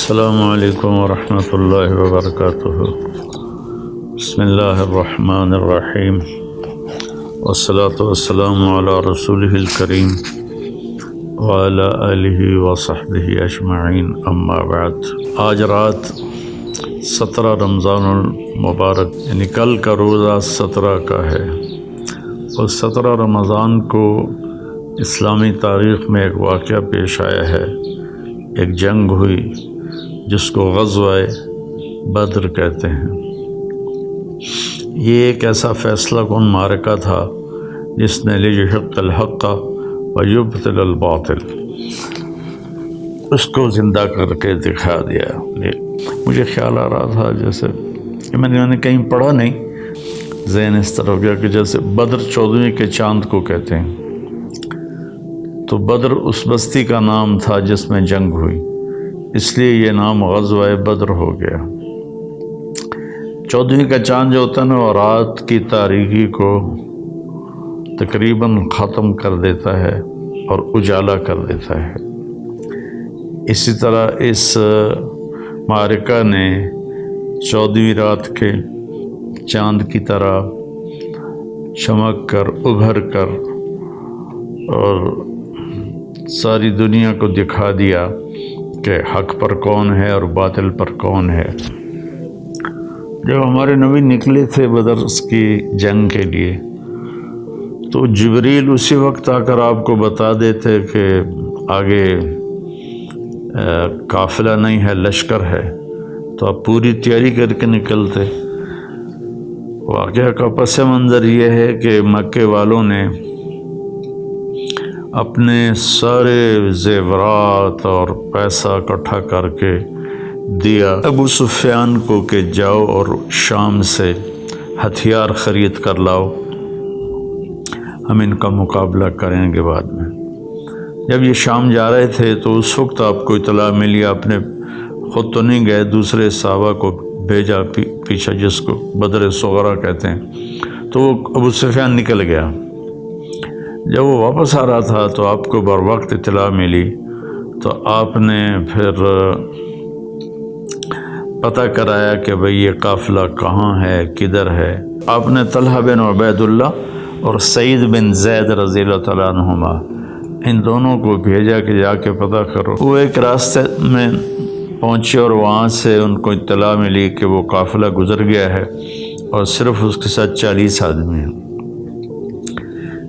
السلام علیکم ورحمۃ اللہ وبرکاتہ۔ بسم اللہ الرحمن الرحیم، والصلاة والسلام علی رسولہ الکریم وعلی آلہ وصحبہ اجمعین، اما بعد۔ آج رات 17 رمضان المبارک، یعنی کل کا روزہ 17 کا ہے، اور 17 رمضان کو اسلامی تاریخ میں ایک واقعہ پیش آیا ہے۔ ایک جنگ ہوئی جس کو غزوہ بدر کہتے ہیں۔ یہ ایک ایسا فیصلہ کن معرکہ تھا جس نے لیحق الحق ویبطل الباطل، اس کو زندہ کر کے دکھا دیا۔ مجھے خیال آ رہا تھا جیسے میں نے کہیں پڑھا نہیں، ذہن اس طرح ہو گیا کہ جیسے بدر 14ویں کے چاند کو کہتے ہیں، تو بدر اس بستی کا نام تھا جس میں جنگ ہوئی، اس لیے یہ نام غزوہ بدر ہو گیا۔ 14ویں کا چاند جو ہوتا ہے نا، وہ رات کی تاریکی کو تقریباً ختم کر دیتا ہے اور اجالا کر دیتا ہے۔ اسی طرح اس معرکہ نے 14ویں رات کے چاند کی طرح چمک کر ابھر کر اور ساری دنیا کو دکھا دیا کہ حق پر کون ہے اور باطل پر کون ہے۔ جب ہمارے نبی نکلے تھے بدر کی جنگ کے لیے، تو جبریل اسی وقت آ کر آپ کو بتا دیتے کہ آگے قافلہ نہیں ہے، لشکر ہے، تو آپ پوری تیاری کر کے نکلتے۔ واقعہ کا پس منظر یہ ہے کہ مکے والوں نے اپنے سارے زیورات اور پیسہ اکٹھا کر کے دیا ابو سفیان کو کہ جاؤ اور شام سے ہتھیار خرید کر لاؤ، ہم ان کا مقابلہ کریں گے بعد میں۔ جب یہ شام جا رہے تھے تو اس وقت آپ کو اطلاع ملی، آپ نے خود تو نہیں گئے، دوسرے صحابہ کو بھیجا پیچھے، جس کو بدر صغرا کہتے ہیں، تو وہ ابو سفیان نکل گیا۔ جب وہ واپس آ رہا تھا تو آپ کو بر وقت اطلاع ملی، تو آپ نے پھر پتہ کرایا کہ بھئی یہ قافلہ کہاں ہے، کدھر ہے۔ آپ نے طلحہ بن عبید اللہ اور سعید بن زید رضی اللہ تعالیٰ عنہما، ان دونوں کو بھیجا کہ جا کے پتہ کرو۔ وہ ایک راستے میں پہنچے اور وہاں سے ان کو اطلاع ملی کہ وہ قافلہ گزر گیا ہے اور صرف اس کے ساتھ 40 آدمی ہیں۔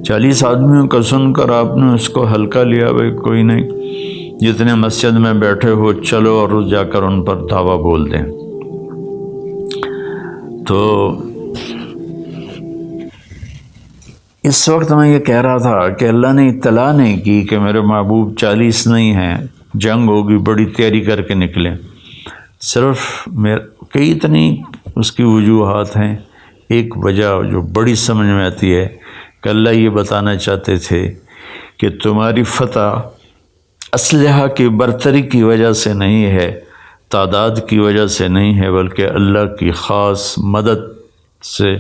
40 آدمیوں کا سن کر آپ نے اس کو ہلکا لیا، بھائی کوئی نہیں، جتنے مسجد میں بیٹھے ہو چلو اور جا کر ان پر دعویٰ بول دیں۔ تو اس وقت میں یہ کہہ رہا تھا کہ اللہ نے اطلاع نہیں کی کہ میرے محبوب 40 نہیں ہیں، جنگ ہوگی، بڑی تیاری کر کے نکلیں۔ صرف کئی اتنی اس کی وجوہات ہیں، ایک وجہ جو بڑی سمجھ میں آتی ہے کہ اللہ یہ بتانا چاہتے تھے کہ تمہاری فتح اسلحہ کی برتری کی وجہ سے نہیں ہے، تعداد کی وجہ سے نہیں ہے، بلکہ اللہ کی خاص مدد سے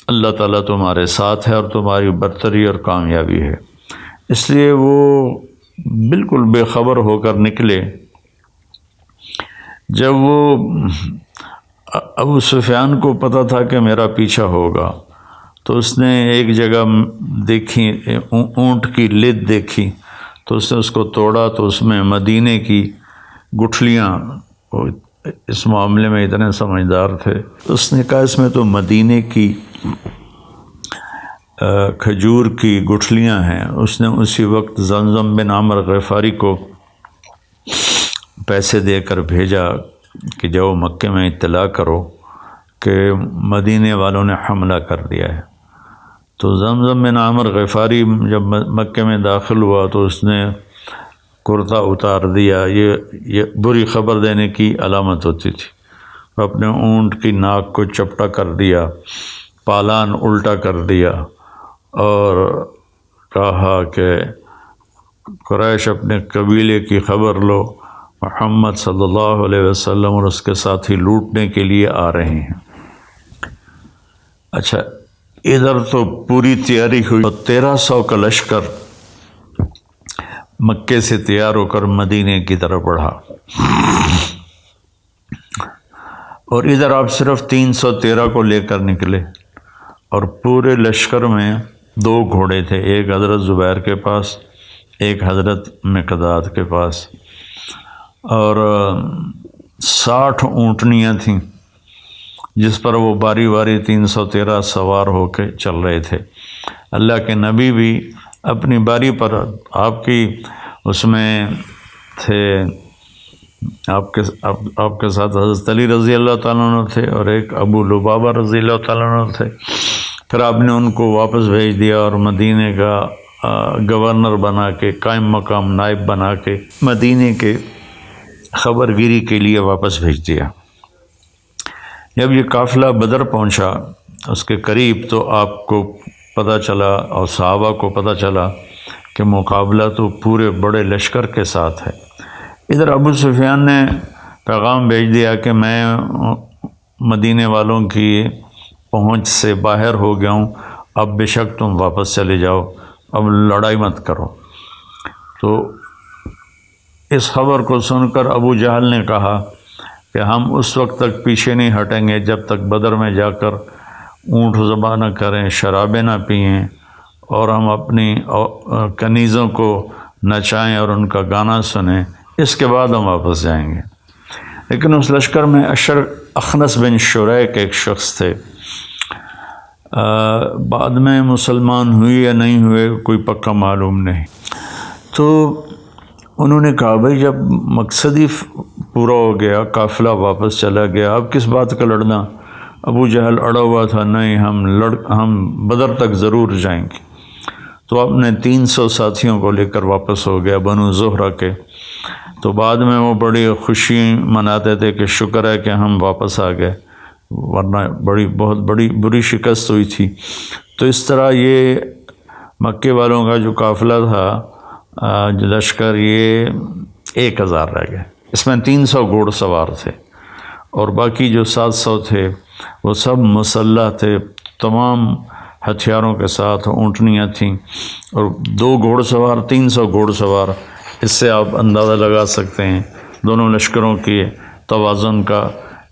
اللہ تعالیٰ تمہارے ساتھ ہے اور تمہاری برتری اور کامیابی ہے۔ اس لیے وہ بالکل بے خبر ہو کر نکلے۔ جب وہ ابو سفیان کو پتہ تھا کہ میرا پیچھا ہوگا، تو اس نے ایک جگہ دیکھی، اونٹ کی لد دیکھی، تو اس نے اس کو توڑا، تو اس میں مدینے کی گٹھلیاں، اس معاملے میں اتنے سمجھدار تھے، اس نے کہا اس میں تو مدینے کی کھجور کی گٹھلیاں ہیں۔ اس نے اسی وقت زمزم بن عمرو غفاری کو پیسے دے کر بھیجا کہ جاؤ مکے میں اطلاع کرو کہ مدینے والوں نے حملہ کر دیا ہے۔ تو زمزم بن عمرو غفاری جب مکے میں داخل ہوا تو اس نے کرتا اتار دیا۔ یہ بری خبر دینے کی علامت ہوتی تھی۔ اپنے اونٹ کی ناک کو چپٹا کر دیا، پالان الٹا کر دیا، اور کہا کہ قریش اپنے قبیلے کی خبر لو، محمد صلی اللہ علیہ وسلم اور اس کے ساتھی لوٹنے کے لیے آ رہے ہیں۔ اچھا، ادھر تو پوری تیاری ہوئی اور 1300 کا لشکر مکے سے تیار ہو کر مدینے کی طرف بڑھا، اور ادھر آپ صرف 313 کو لے کر نکلے، اور پورے لشکر میں 2 گھوڑے تھے، ایک حضرت زبیر کے پاس، ایک حضرت مقداد کے پاس، اور 60 اونٹنیاں تھیں جس پر وہ باری باری 313 سوار ہو کے چل رہے تھے۔ اللہ کے نبی بھی اپنی باری پر، آپ کی اس میں تھے، آپ کے ساتھ حضرت علی رضی اللہ تعالیٰ عنہ تھے، اور ایک ابو لبابہ رضی اللہ تعالیٰ عنہ تھے۔ پھر آپ نے ان کو واپس بھیج دیا اور مدینے کا گورنر بنا کے، قائم مقام نائب بنا کے مدینے کے خبر گیری کے لیے واپس بھیج دیا۔ جب یہ قافلہ بدر پہنچا اس کے قریب، تو آپ کو پتہ چلا اور صحابہ کو پتہ چلا کہ مقابلہ تو پورے بڑے لشکر کے ساتھ ہے۔ ادھر ابو سفیان نے پیغام بھیج دیا کہ میں مدینے والوں کی پہنچ سے باہر ہو گیا ہوں، اب بے شک تم واپس چلے جاؤ، اب لڑائی مت کرو۔ تو اس خبر کو سن کر ابو جہل نے کہا کہ ہم اس وقت تک پیچھے نہیں ہٹیں گے جب تک بدر میں جا کر اونٹ ذبح نہ کریں، شرابیں نہ پئیں، اور ہم اپنی کنیزوں کو نچائیں اور ان کا گانا سنیں، اس کے بعد ہم واپس جائیں گے۔ لیکن اس لشکر میں اخنس بن شریک ایک شخص تھے، بعد میں مسلمان ہوئے یا نہیں ہوئے کوئی پکا معلوم نہیں۔ تو انہوں نے کہا بھائی جب مقصد ہی پورا ہو گیا، قافلہ واپس چلا گیا، اب کس بات کا لڑنا؟ ابو جہل اڑا ہوا تھا، نہیں ہم بدر تک ضرور جائیں گے۔ تو اپنے 300 ساتھیوں کو لے کر واپس ہو گیا، بنو زہرہ کے۔ تو بعد میں وہ بڑی خوشی مناتے تھے کہ شکر ہے کہ ہم واپس آ گئے، ورنہ بہت بری شکست ہوئی تھی۔ تو اس طرح یہ مکے والوں کا جو قافلہ تھا، جو لشکر، یہ 1000 رہ گئے۔ اس میں 300 گھوڑ سوار تھے، اور باقی جو 700 تھے وہ سب مسلح تھے، تمام ہتھیاروں کے ساتھ، اونٹنیاں تھیں، اور 2 گھوڑ سوار، 300 گھوڑ سوار۔ اس سے آپ اندازہ لگا سکتے ہیں دونوں لشکروں کی توازن کا،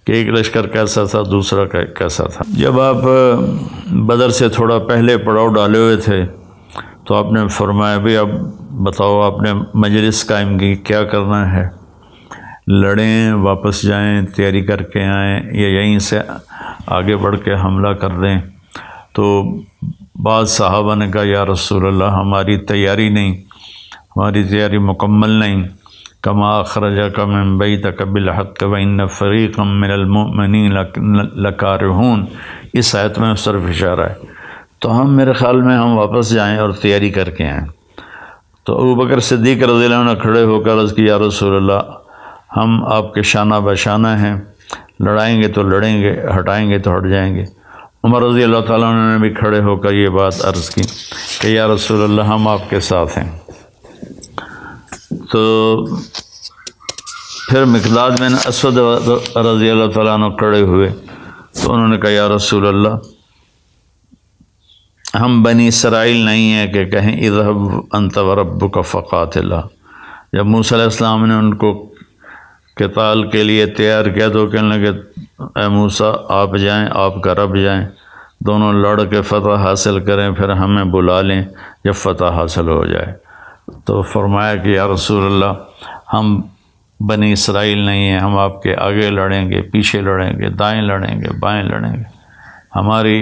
کہ ایک لشکر کیسا تھا، دوسرا کیسا تھا۔ جب آپ بدر سے تھوڑا پہلے پڑاؤ ڈالے ہوئے تھے تو آپ نے فرمایا بھی اب بتاؤ آپ نے مجلس قائم کی، کیا کرنا ہے؟ لڑیں، واپس جائیں، تیاری کر کے آئیں، یا یہیں سے آگے بڑھ کے حملہ کر دیں؟ تو بعض صحابہ نے کہا یا رسول اللہ ہماری تیاری نہیں، ہماری تیاری مکمل نہیں۔ کما اخرجک من بیتک بالحق وان فریقا من المؤمنین لکارہون، اس آیت میں اس طرف اشارہ ہے۔ تو میرے خیال میں ہم واپس جائیں اور تیاری کر کے آئیں۔ تو ابو بکر صدیق رضی اللہ عنہ کھڑے ہو کر عرض کی یا رسول اللہ ہم آپ کے شانہ بشانہ ہیں، لڑائیں گے تو لڑیں گے، ہٹائیں گے تو ہٹ جائیں گے۔ عمر رضی اللہ تعالیٰ عنہ نے بھی کھڑے ہو کر یہ بات عرض کی کہ یا رسول اللہ ہم آپ کے ساتھ ہیں۔ تو پھر مقداد بن اسود رضی اللہ تعالیٰ عنہ کھڑے ہوئے، تو انہوں نے کہا یا رسول اللہ ہم بنی اسرائیل نہیں ہیں کہ کہیں اذهب انت وربک فقاتلا۔ جب موسیٰ علیہ السلام نے ان کو قتال کے لیے تیار کیا تو کہنے لگے اے موسیٰ آپ جائیں، آپ کا رب جائیں، دونوں لڑ کے فتح حاصل کریں، پھر ہمیں بلا لیں جب فتح حاصل ہو جائے۔ تو فرمایا کہ یا رسول اللہ ہم بنی اسرائیل نہیں ہیں، ہم آپ کے آگے لڑیں گے، پیچھے لڑیں گے، دائیں لڑیں گے، بائیں لڑیں گے، ہماری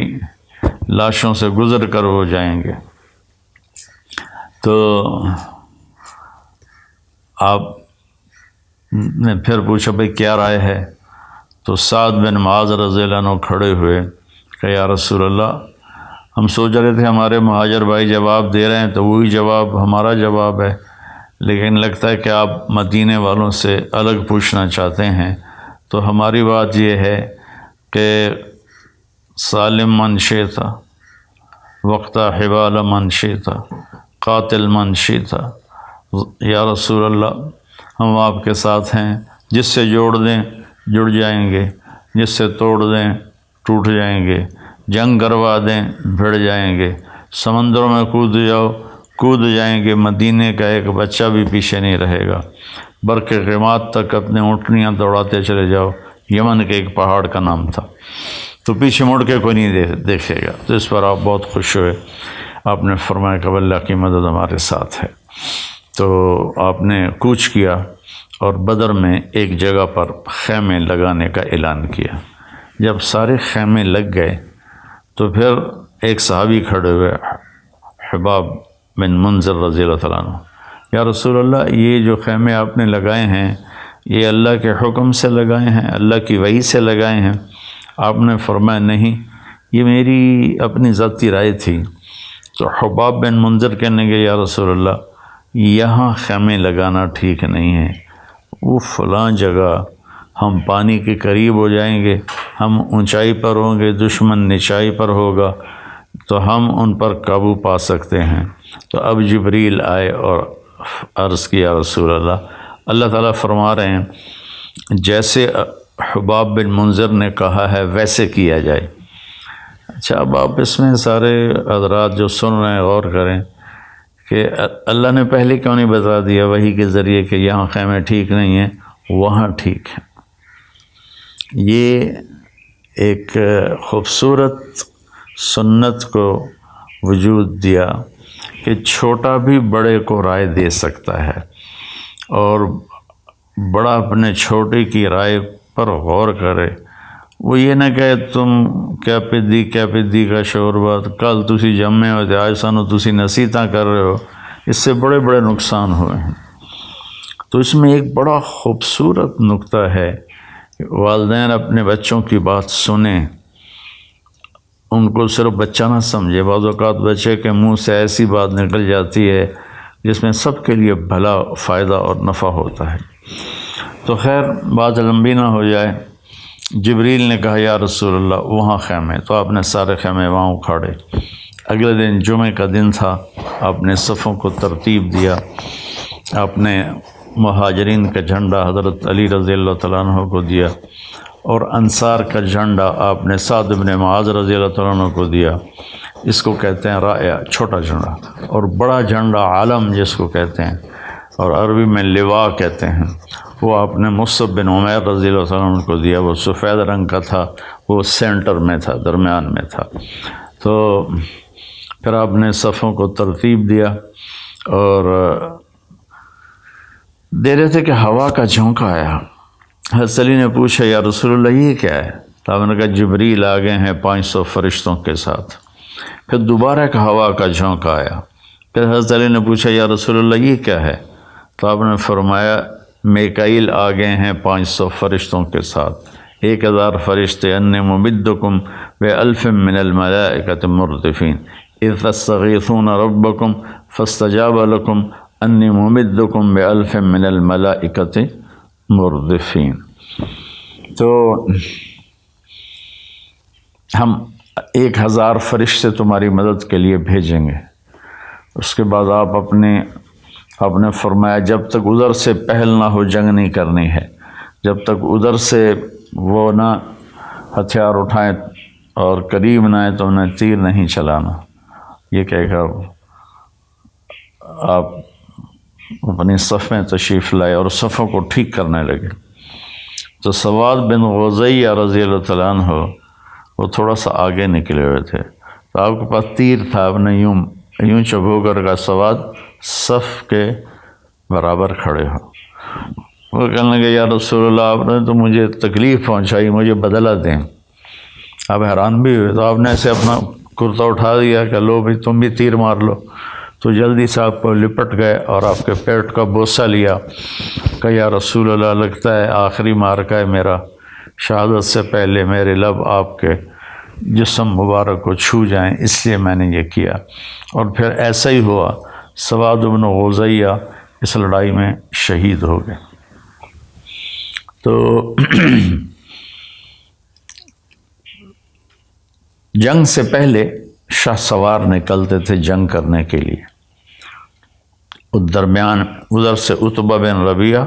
لاشوں سے گزر کر وہ جائیں گے۔ تو آپ نے پھر پوچھا بھئی کیا رائے ہے؟ تو سعد بن معاذ رضی اللہ عنہ کھڑے ہوئے کہ یا رسول اللہ ہم سوچ رہے تھے ہمارے مہاجر بھائی جواب دے رہے ہیں تو وہی جواب ہمارا جواب ہے، لیکن لگتا ہے کہ آپ مدینے والوں سے الگ پوچھنا چاہتے ہیں۔ تو ہماری بات یہ ہے کہ سالم من شئتا، وقت حبال من شئتا، قاتل من شئتا، یا رسول اللہ ہم آپ کے ساتھ ہیں، جس سے جوڑ دیں جڑ جائیں گے، جس سے توڑ دیں ٹوٹ جائیں گے، جنگ کروا دیں بھڑ جائیں گے، سمندروں میں کود جاؤ کود جائیں گے، مدینے کا ایک بچہ بھی پیچھے نہیں رہے گا۔ برق غماد تک اپنے اونٹنیاں دوڑاتے چلے جاؤ، یمن کے ایک پہاڑ کا نام تھا، تو پیچھے مڑ کے کوئی نہیں دیکھے گا۔ تو اس پر آپ بہت خوش ہوئے، آپ نے فرمایا کہ اللہ کی مدد ہمارے ساتھ ہے۔ تو آپ نے کوچ کیا اور بدر میں ایک جگہ پر خیمے لگانے کا اعلان کیا۔ جب سارے خیمے لگ گئے تو پھر ایک صحابی کھڑے ہوئے، حباب بن منذر رضی اللہ تعالیٰ عنہ، یا رسول اللہ، یہ جو خیمے آپ نے لگائے ہیں یہ اللہ کے حکم سے لگائے ہیں، اللہ کی وحی سے لگائے ہیں؟ آپ نے فرمایا نہیں، یہ میری اپنی ذاتی رائے تھی۔ تو حباب بن منذر کہنے گے یا رسول اللہ، یہاں خیمے لگانا ٹھیک نہیں ہے، وہ فلاں جگہ ہم پانی کے قریب ہو جائیں گے، ہم اونچائی پر ہوں گے، دشمن نچائی پر ہوگا، تو ہم ان پر قابو پا سکتے ہیں۔ تو اب جبریل آئے اور عرض کیا رسول اللہ، اللہ تعالیٰ فرما رہے ہیں جیسے حباب بن منذر نے کہا ہے ویسے کیا جائے۔ اچھا، اب آپ اس میں سارے حضرات جو سن رہے ہیں غور کریں کہ اللہ نے پہلے کیوں نہیں بتا دیا وحی کے ذریعے کہ یہاں خیمے ٹھیک نہیں ہیں، وہاں ٹھیک ہیں۔ یہ ایک خوبصورت سنت کو وجود دیا کہ چھوٹا بھی بڑے کو رائے دے سکتا ہے، اور بڑا اپنے چھوٹے کی رائے پر غور کرے۔ وہ یہ نہ کہے تم کیا پدی کا شور بات، کل تسی جمے ہو تے آج سانو تسی نصیحتاں کر رہے ہو، اس سے بڑے بڑے نقصان ہوئے ہیں۔ تو اس میں ایک بڑا خوبصورت نقطہ ہے کہ والدین اپنے بچوں کی بات سنیں، ان کو صرف بچہ نہ سمجھے۔ بعض اوقات بچے کے منہ سے ایسی بات نکل جاتی ہے جس میں سب کے لیے بھلا، فائدہ اور نفع ہوتا ہے۔ تو خیر بات لمبی نہ ہو جائے، جبریل نے کہا یا رسول اللہ وہاں خیمے، تو آپ نے سارے خیمے وہاں اکھاڑے۔ اگلے دن جمعہ کا دن تھا، آپ نے صفوں کو ترتیب دیا، آپ نے مہاجرین کا جھنڈا حضرت علی رضی اللہ تعالیٰ عنہ کو دیا، اور انصار کا جھنڈا آپ نے سعد بن معاذ رضی اللہ تعالیٰ عنہ کو دیا۔ اس کو کہتے ہیں رائع، چھوٹا جھنڈا، اور بڑا جھنڈا عالم جس کو کہتے ہیں، اور عربی میں لواء کہتے ہیں، وہ آپ نے مصعب بن عمیر رضی اللہ تعالیٰ عنہ کو دیا۔ وہ سفید رنگ کا تھا، وہ سینٹر میں تھا، درمیان میں تھا۔ تو پھر آپ نے صفوں کو ترتیب دیا اور دے رہے تھے کہ ہوا کا جھونکا آیا۔ حضرت علی نے پوچھا یا رسول اللہ یہ کیا ہے؟ تو آپ نے کہا جبریل آ گئے ہیں 500 فرشتوں کے ساتھ۔ پھر دوبارہ ایک ہوا کا جھونکا آیا۔ پھر حضرت علی نے پوچھا یا رسول اللہ یہ کیا ہے؟ تو آپ نے فرمایا میکائیل آ گئے ہیں 500 فرشتوں کے ساتھ، 1000 فرشتے، انی ممدکم بألف من الملائکۃ مردفین اذ تستغیثون ربکم فاستجاب لکم انی ممدکم بألف من الملائکۃ مردفین۔ تو ہم 1000 فرشتے تمہاری مدد کے لیے بھیجیں گے۔ اس کے بعد آپ نے فرمایا جب تک ادھر سے پہل نہ ہو جنگ نہیں کرنی ہے، جب تک ادھر سے وہ نہ ہتھیار اٹھائیں اور قریب نہ آئے تو انہیں تیر نہیں چلانا۔ یہ کہہ کر آپ اپنی صف میں تشریف لائے اور صفوں کو ٹھیک کرنے لگے۔ تو سواد بن غزیہ رضی اللہ تعالیٰ عنہ وہ تھوڑا سا آگے نکلے ہوئے تھے، تو آپ کے پاس تیر تھا، آپ نے یوں چبھو کر کا سواد صف کے برابر کھڑے ہو۔ وہ کہنے لگے یا رسول اللہ آپ نے تو مجھے تکلیف پہنچائی، مجھے بدلہ دیں۔ آپ حیران بھی ہوئے، تو آپ نے ایسے اپنا کرتا اٹھا دیا کہ لو بھائی تم بھی تیر مار لو۔ تو جلدی سے آپ کو لپٹ گئے اور آپ کے پیٹ کا بوسہ لیا کہ یا رسول اللہ لگتا ہے آخری مارکہ ہے میرا، شہادت سے پہلے میرے لب آپ کے جسم مبارک کو چھو جائیں، اس لیے میں نے یہ کیا۔ اور پھر ایسا ہی ہوا، سواد بن غزیہ اس لڑائی میں شہید ہو گئے۔ تو جنگ سے پہلے شاہ سوار نکلتے تھے جنگ کرنے کے لیے۔ درمیان ادھر سے عتبہ بن ربیعہ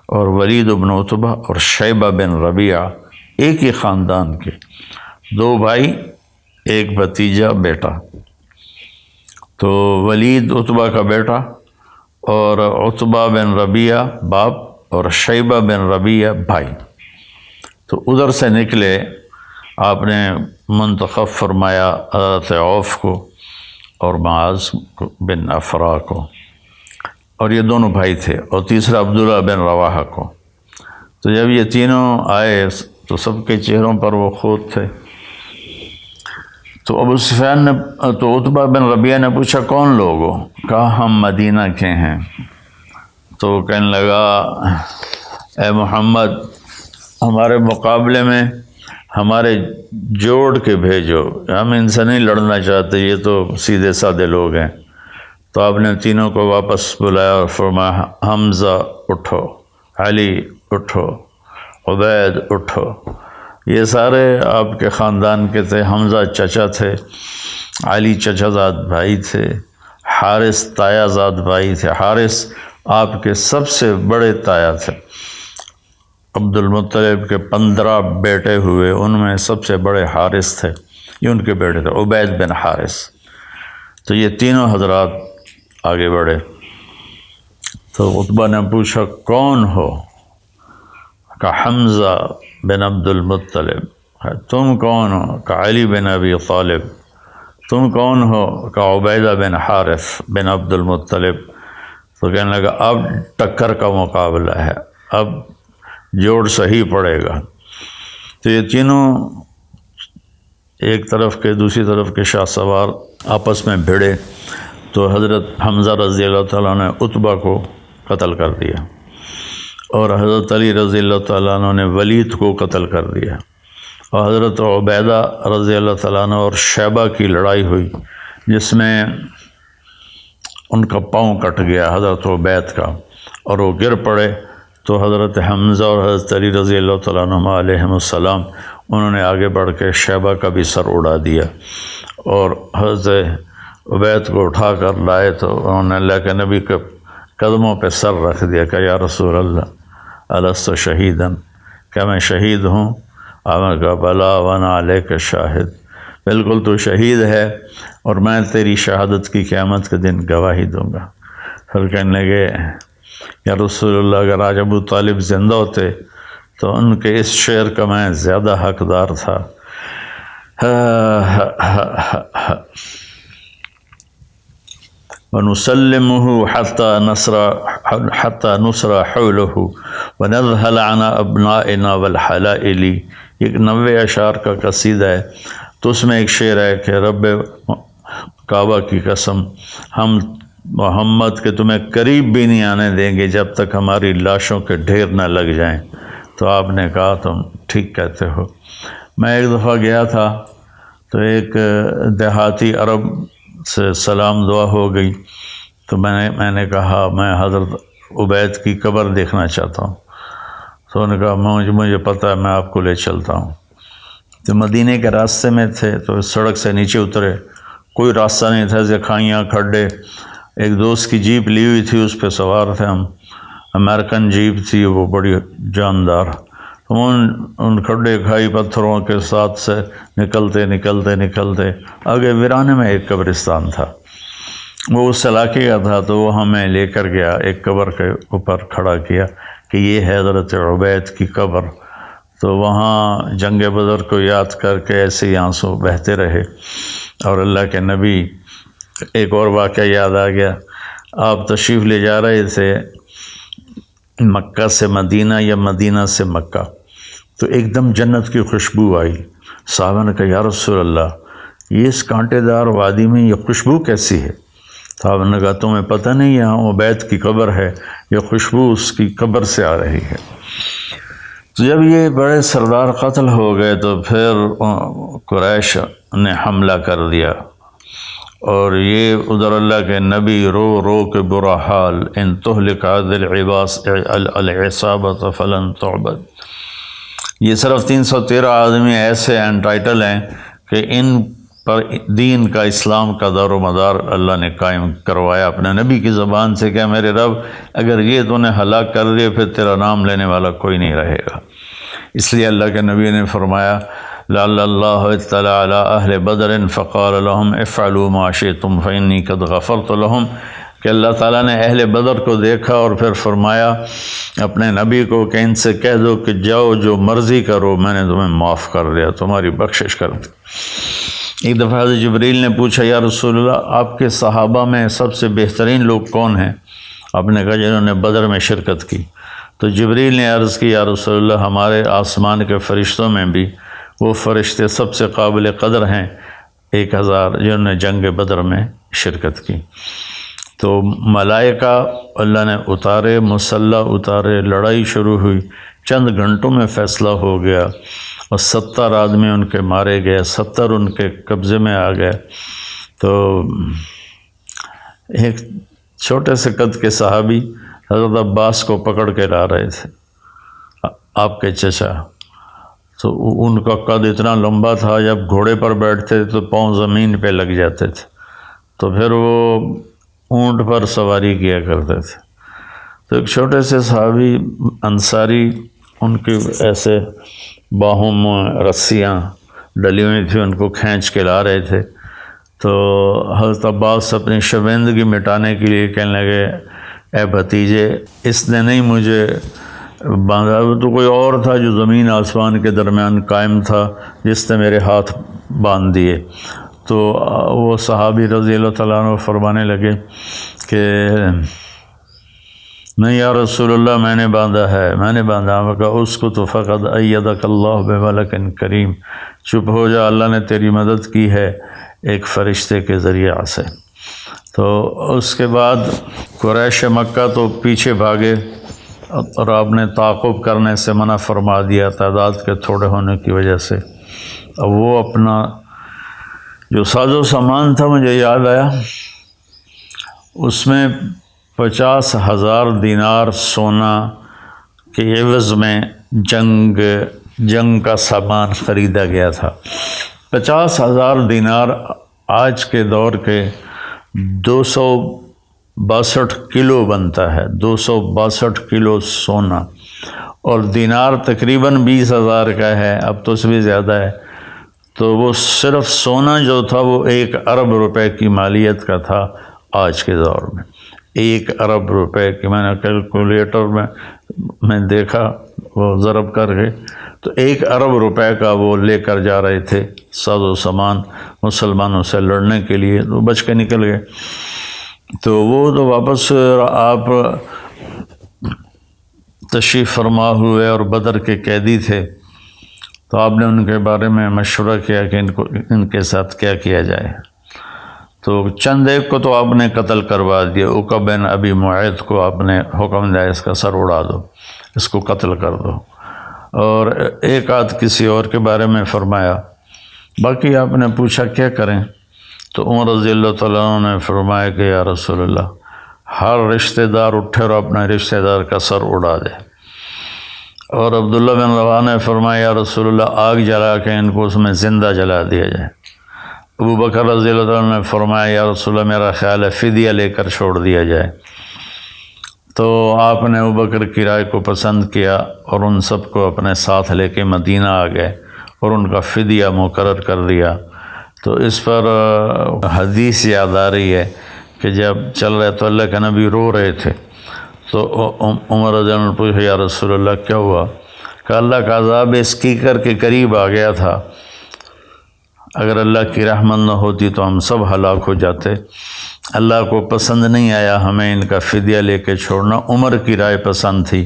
اور ولید بن عتبہ اور شیبہ بن ربیعہ ایک ہی خاندان کے 2 بھائی، ایک بھتیجا بیٹا۔ تو ولید عتبہ کا بیٹا اور عتبہ بن ربیعہ باپ اور شیبہ بن ربیعہ بھائی، تو ادھر سے نکلے، آپ نے منتخب فرمایا حضرت عوف کو اور معاذ بن افرا کو، اور یہ دونوں بھائی تھے، اور تیسرا عبداللہ بن رواحہ کو۔ تو جب یہ تینوں آئے تو سب کے چہروں پر وہ خود تھے۔ تو ابو سفیان نے، تو عتبہ بن ربیعہ نے پوچھا کون لوگ ہو؟ کہا ہم مدینہ کے ہیں۔ تو کہنے لگا اے محمد، ہمارے مقابلے میں ہمارے جوڑ کے بھیجو، ہم ان سے نہیں لڑنا چاہتے، یہ تو سیدھے سادے لوگ ہیں۔ تو آپ نے تینوں کو واپس بلایا اور فرمایا حمزہ اٹھو، علی اٹھو، عبید اٹھو۔ یہ سارے آپ کے خاندان کے تھے، حمزہ چچا تھے، علی چچا زاد بھائی تھے، حارث تایا زاد بھائی تھے، حارث آپ کے سب سے بڑے تایا تھے۔ عبد المطلب کے 15 بیٹے ہوئے، ان میں سب سے بڑے حارث تھے، یہ ان کے بیٹے تھے، عبید بن حارث۔ تو یہ تینوں حضرات آگے بڑھے۔ تو عتبہ نے پوچھا کون ہو؟ کہا حمزہ بن عبد المطلب۔ تم کون ہو؟ کہا علی بن ابی طالب۔ تم کون ہو؟ کہا عبیدہ بن حارث بن عبد المطلب۔ تو کہنے لگا اب ٹکر کا مقابلہ ہے، اب جوڑ صحیح پڑے گا۔ تو یہ تینوں ایک طرف کے دوسری طرف کے شاہ سوار آپس میں بھیڑے، تو حضرت حمزہ رضی اللہ تعالیٰ نے عتبہ کو قتل کر دیا، اور حضرت علی رضی اللہ تعالیٰ عنہ نے ولید کو قتل کر دیا، اور حضرت عبیدہ رضی اللہ تعالیٰ عنہ اور شیبہ کی لڑائی ہوئی جس میں ان کا پاؤں کٹ گیا حضرت عبید کا، اور وہ گر پڑے۔ تو حضرت حمزہ اور حضرت علی رضی اللہ تعالیٰ عنہ علیہم السلام انہوں نے آگے بڑھ کے شیبہ کا بھی سر اڑا دیا، اور حضرت عبید کو اٹھا کر لائے تو انہوں نے اللہ کے نبی کے قدموں پہ سر رکھ دیا کہ یا رسول اللہ الست شہیدن، کیا میں شہید ہوں؟ آپ نے کہا بلا وانا علیک شاہد، بالکل تو شہید ہے اور میں تیری شہادت کی قیامت کے دن گواہی دوں گا۔ پھر کہنے لگے یا رسول اللہ اگر آج ابو طالب زندہ ہوتے تو ان کے اس شعر کا میں زیادہ حقدار تھا۔ وَنُسَلِّمُهُ حَتَّى نُصْرَ حَوْلَهُ وَنَذْهَلَ عَنَا أَبْنَائِنَا وَالْحَلَائِلِ، ایک 90 اشعار کا قصیدہ ہے، تو اس میں ایک شعر ہے کہ رب کعبہ کی قسم ہم محمد کے تمہیں قریب بھی نہیں آنے دیں گے جب تک ہماری لاشوں کے ڈھیر نہ لگ جائیں۔ تو آپ نے کہا تم ٹھیک کہتے ہو۔ میں ایک دفعہ گیا تھا تو ایک دیہاتی عرب سے سلام دعا ہو گئی، تو میں نے کہا میں حضرت عبید کی قبر دیکھنا چاہتا ہوں۔ تو انہوں نے کہا مجھے پتہ ہے، میں آپ کو لے چلتا ہوں۔ تو مدینے کے راستے میں تھے تو سڑک سے نیچے اترے، کوئی راستہ نہیں تھا، ایسے کھائیاں کھڈے۔ ایک دوست کی جیپ لی ہوئی تھی، اس پہ سوار تھے ہم، امریکن جیپ تھی وہ بڑی جاندار۔ ہم ان کھڈے کھائی پتھروں کے ساتھ سے نکلتے آگے ویرانے میں ایک قبرستان تھا، وہ اس علاقے کا تھا، تو وہ ہمیں لے کر گیا، ایک قبر کے اوپر کھڑا کیا کہ یہ ہے حضرت عبید کی قبر۔ تو وہاں جنگ بدر کو یاد کر کے ایسے ہی آنسو بہتے رہے۔ اور اللہ کے نبی، ایک اور واقعہ یاد آ گیا، آپ تشریف لے جا رہے تھے مکہ سے مدینہ یا مدینہ سے مکہ، تو ایک دم جنت کی خوشبو آئی۔ صحابہ نے کہا یا رسول اللہ یہ اس کانٹے دار وادی میں یہ خوشبو کیسی ہے؟ صحابہ نے کہا تمہیں پتہ نہیں یہاں عبید کی قبر ہے، یہ خوشبو اس کی قبر سے آ رہی ہے۔ تو جب یہ بڑے سردار قتل ہو گئے تو پھر قریش نے حملہ کر دیا، اور یہ ادھر اللہ کے نبی رو رو کے برا حال، ان تہلک عدل العصابۃ فلن تعبد۔ یہ صرف 313 آدمی ایسے انٹائٹل ہیں کہ ان پر دین کا، اسلام کا دار و مدار اللہ نے قائم کروایا اپنے نبی کی زبان سے کہ میرے رب اگر یہ تو نے ہلاک کر دیا پھر تیرا نام لینے والا کوئی نہیں رہے گا۔ اس لیے اللہ کے نبی نے فرمایا لعل اللہ اطلع علی اہل بدر فقال لهم افعلوا ما شئتم فانی قد غفرت لهم، کہ اللہ تعالیٰ نے اہل بدر کو دیکھا اور پھر فرمایا اپنے نبی کو کہ ان سے کہہ دو کہ جاؤ جو مرضی کرو، میں نے تمہیں معاف کر دیا، تمہاری بخشش کر دی۔ ایک دفعہ حضرت جبریل نے پوچھا یا رسول اللہ آپ کے صحابہ میں سب سے بہترین لوگ کون ہیں؟ آپ نے کہا جنہوں نے بدر میں شرکت کی۔ تو جبریل نے عرض کی یا رسول اللہ ہمارے آسمان کے فرشتوں میں بھی وہ فرشتے سب سے قابل قدر ہیں 1000 جنہوں نے جنگ بدر میں شرکت کی۔ تو ملائکہ اللہ نے اتارے، مسلح اتارے، لڑائی شروع ہوئی، چند گھنٹوں میں فیصلہ ہو گیا اور 70 آدمی ان کے مارے گئے، 70 ان کے قبضے میں آ گئے۔ تو ایک چھوٹے سے قد کے صحابی حضرت عباس کو پکڑ کے لا رہے تھے، آپ کے چچا، تو ان کا قد اتنا لمبا تھا جب گھوڑے پر بیٹھتے تو پاؤں زمین پہ لگ جاتے تھے، تو پھر وہ اونٹ پر سواری کیا کرتے تھے۔ تو ایک چھوٹے سے صحابی انصاری، ان کی ایسے باہوں میں رسیاں ڈلی ہوئی تھیں، ان کو کھینچ کے لا رہے تھے۔ تو حضرت عباس اپنی شرمندگی مٹانے کے لیے کہنے لگے اے بھتیجے اس نے نہیں مجھے باندھا، تو کوئی اور تھا جو زمین آسمان کے درمیان قائم تھا جس نے میرے ہاتھ باندھ دیے۔ تو وہ صحابی رضی اللہ تعالیٰ عنہ فرمانے لگے کہ نہیں یا رسول اللہ میں نے باندھا ہے، میں نے باندھا۔ میں کہا اس کو تو فقط ایدک اللہ بملک کریم، چپ ہو جا، اللہ نے تیری مدد کی ہے ایک فرشتے کے ذریعہ سے۔ تو اس کے بعد قریش مکہ تو پیچھے بھاگے اور آپ نے تعاقب کرنے سے منع فرما دیا تعداد کے تھوڑے ہونے کی وجہ سے۔ اب وہ اپنا جو ساز و سامان تھا مجھے یاد آیا، اس میں 50,000 دینار سونا کے عوض میں جنگ کا سامان خریدا گیا تھا۔ 50,000 دینار آج کے دور کے 262 کلو بنتا ہے، 262 کلو سونا، اور دینار تقریباً 20,000 کا ہے، اب تو اس بھی زیادہ ہے۔ تو وہ صرف سونا جو تھا وہ 1 ارب روپے کی مالیت کا تھا آج کے دور میں۔ 1 ارب روپے کی، میں نے کیلکولیٹر میں دیکھا، وہ ضرب کر کے، تو 1 ارب روپے کا وہ لے کر جا رہے تھے ساز و سامان مسلمانوں سے لڑنے کے لیے، تو بچ کے نکل گئے۔ تو وہ تو واپس آپ تشریف فرما ہوئے اور بدر کے قیدی تھے، تو آپ نے ان کے بارے میں مشورہ کیا کہ ان کے ساتھ کیا کیا جائے۔ تو چند ایک کو تو آپ نے قتل کروا دیا، عقبہ بن ابی معیط کو آپ نے حکم دیا اس کا سر اڑا دو، اس کو قتل کر دو، اور ایک آدھ کسی اور کے بارے میں فرمایا۔ باقی آپ نے پوچھا کیا کریں، تو عمر رضی اللہ تعالیٰ عنہ نے فرمایا کہ یا رسول اللہ ہر رشتہ دار اٹھے اور اپنے رشتہ دار کا سر اڑا دے۔ اور عبداللہ بن رواحہ نے فرمایا یا رسول اللہ آگ جلا کے ان کو اس میں زندہ جلا دیا جائے۔ ابو بکر رضی اللہ عنہ نے فرمایا یا رسول اللہ میرا خیال ہے فدیہ لے کر چھوڑ دیا جائے۔ تو آپ نے ابو بکر کی رائے کو پسند کیا اور ان سب کو اپنے ساتھ لے کے مدینہ آ گئے اور ان کا فدیہ مقرر کر دیا۔ تو اس پر حدیث یاد آ رہی ہے کہ جب چل رہے تو اللہ کے نبی رو رہے تھے، تو عمر رضی اللہ عنہ نے پوچھا یا رسول اللہ کیا ہوا؟ کہ اللہ کا عذاب اس کیکر کے قریب آ گیا تھا، اگر اللہ کی رحمت نہ ہوتی تو ہم سب ہلاک ہو جاتے۔ اللہ کو پسند نہیں آیا ہمیں ان کا فدیہ لے کے چھوڑنا، عمر کی رائے پسند تھی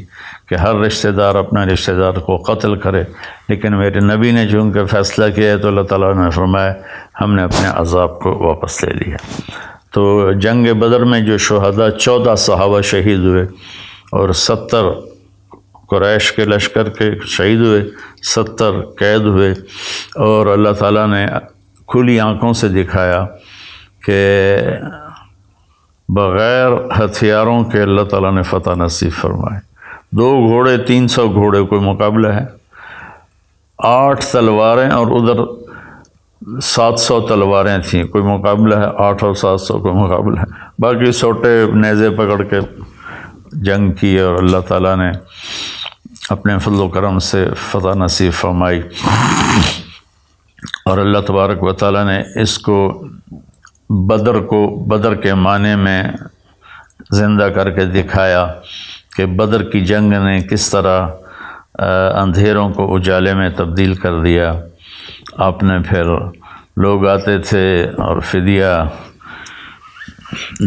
کہ ہر رشتہ دار اپنے رشتہ دار کو قتل کرے، لیکن میرے نبی نے چونکہ فیصلہ کیا ہے تو اللہ تعالیٰ نے فرمایا ہم نے اپنے عذاب کو واپس لے لیا۔ تو جنگ بدر میں جو شہداء 14 صحابہ شہید ہوئے اور 70 قریش کے لشکر کے شہید ہوئے، 70 قید ہوئے، اور اللہ تعالیٰ نے کھلی آنکھوں سے دکھایا کہ بغیر ہتھیاروں کے اللہ تعالیٰ نے فتح نصیب فرمائے۔ 2 گھوڑے 300 گھوڑے کوئی مقابلہ ہے، 8 تلواریں اور ادھر 700 تلواریں تھیں، کوئی مقابلہ ہے، 8 اور 700 کوئی مقابلہ ہے، باقی سوٹے نیزے پکڑ کے جنگ کی اور اللہ تعالیٰ نے اپنے فضل و کرم سے فتح نصیب فرمائی۔ اور اللہ تبارک و تعالیٰ نے اس کو بدر کے معنی میں زندہ کر کے دکھایا کہ بدر کی جنگ نے کس طرح اندھیروں کو اجالے میں تبدیل کر دیا۔ آپ نے پھر لوگ آتے تھے اور فدیہ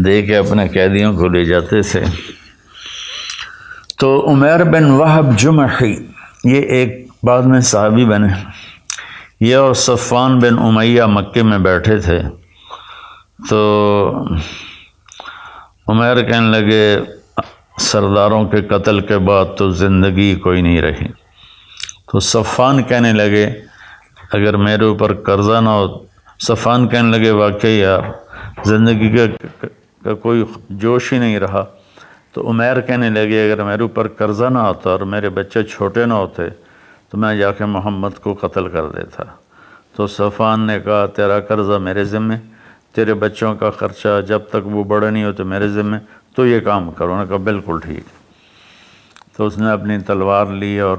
دے کے اپنے قیدیوں کو لے جاتے تھے۔ تو عمیر بن وہب جمحی یہ ایک بعد میں صحابی بنے، یہ اور صفوان بن امیہ مکے میں بیٹھے تھے۔ تو عمیر کہنے لگے سرداروں کے قتل کے بعد تو زندگی کوئی نہیں رہی۔ تو صفوان کہنے لگے اگر میرے اوپر قرضہ نہ ہو، صفوان کہنے لگے واقعی یار زندگی کا کوئی جوش ہی نہیں رہا۔ تو عمیر کہنے لگے اگر میرے اوپر قرضہ نہ ہوتا اور میرے بچے چھوٹے نہ ہوتے تو میں جا کے محمد کو قتل کر دیتا۔ تو صفوان نے کہا تیرا قرضہ میرے ذمہ، تیرے بچوں کا خرچہ جب تک وہ بڑے نہیں ہوتے میرے ذمہ، تو یہ کام کرو۔ انہوں نے کہا بالکل ٹھیک۔ تو اس نے اپنی تلوار لی اور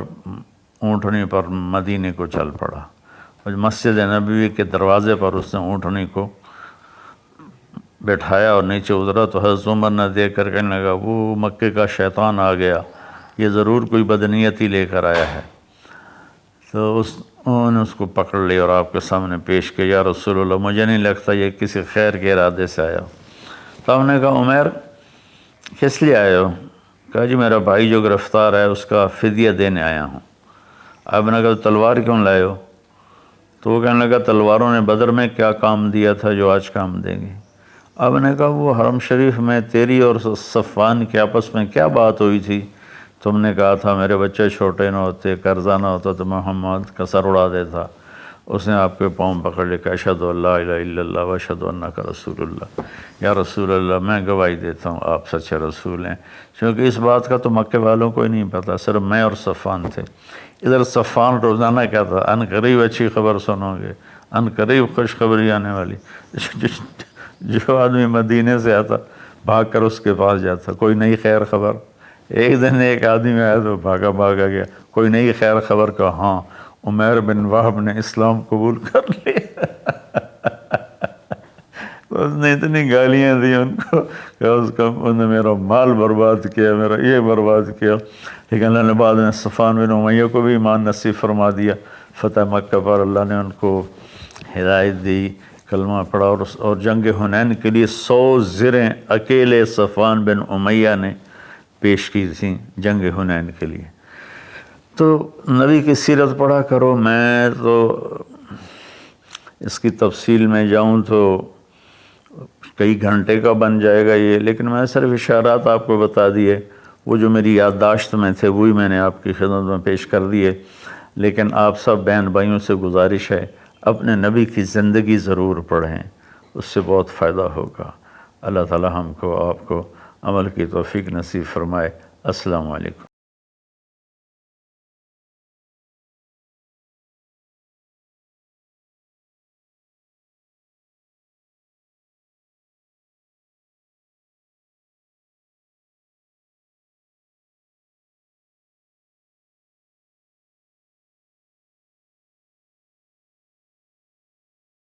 اونٹنی پر مدینے کو چل پڑا، اور مسجد نبوی کے دروازے پر اس نے اونٹنی کو بٹھایا اور نیچے اترا۔ تو حضرت عمر نے دیکھ کر کہنے لگا وہ مکے کا شیطان آ گیا، یہ ضرور کوئی بدنیتی لے کر آیا ہے۔ تو انہوں نے اس کو پکڑ لیا اور آپ کے سامنے پیش کیا، یا رسول اللہ مجھے نہیں لگتا یہ کسی خیر کے ارادے سے آیا۔ تو ہم نے کہا عمیر کس لیے آئے ہو؟ کہا جی میرا بھائی جو گرفتار ہے اس کا فدیہ دینے آیا ہوں۔ آپ نے کہا تلوار کیوں لائے ہو؟ تو وہ کہنے لگا تلواروں نے بدر میں کیا کام دیا تھا جو آج کام دیں گی؟ آپ نے کہا وہ حرم شریف میں تیری اور صفوان کے آپس میں کیا بات ہوئی تھی؟ تم نے کہا تھا میرے بچے چھوٹے نہ ہوتے، قرضہ نہ ہوتا تو محمد کا سر اڑا دیتا۔ اس نے آپ کے پاؤں پکڑ لے کہ اشہد ان لا الہ الا اللہ و اشہد انک رسول اللہ، یا رسول اللہ میں گواہی دیتا ہوں آپ سچے رسول ہیں۔ کیونکہ اس بات کا تو مکے والوں کو ہی نہیں پتہ، صرف میں اور صفوان تھے۔ ادھر صفوان روزانہ کہتا ان قریب اچھی خبر سنو گے، ان قریب خوشخبری آنے والی۔ جو آدمی مدینے سے آتا بھاگ کر اس کے پاس جاتا، کوئی نئی خیر خبر۔ ایک دن ایک آدمی آیا تو بھاگا گیا، کوئی نئی خیر خبر کا، ہاں عمیر بن وہب نے اسلام قبول کر لیا۔ تو اس نے اتنی گالیاں دی ان کو کہ انہوں نے میرا مال برباد کیا، میرا یہ برباد کیا۔ لیکن اللہ نے بعد میں صفوان بن امیہ کو بھی ایمان نصیب فرما دیا۔ فتح مکہ پر اللہ نے ان کو ہدایت دی، کلمہ پڑھا، اور جنگ حنین کے لیے 100 زریں اکیلے صفوان بن امیہ نے پیش کی تھیں جنگ حنین کے لیے۔ تو نبی کی سیرت پڑھا کرو۔ میں تو اس کی تفصیل میں جاؤں تو کئی گھنٹے کا بن جائے گا یہ، لیکن میں صرف اشارات آپ کو بتا دیے، وہ جو میری یادداشت میں تھے وہی میں نے آپ کی خدمت میں پیش کر دیے۔ لیکن آپ سب بہن بھائیوں سے گزارش ہے اپنے نبی کی زندگی ضرور پڑھیں، اس سے بہت فائدہ ہوگا۔ اللہ تعالی ہم کو آپ کو عمل کی توفیق نصیب فرمائے۔ السلام علیکم۔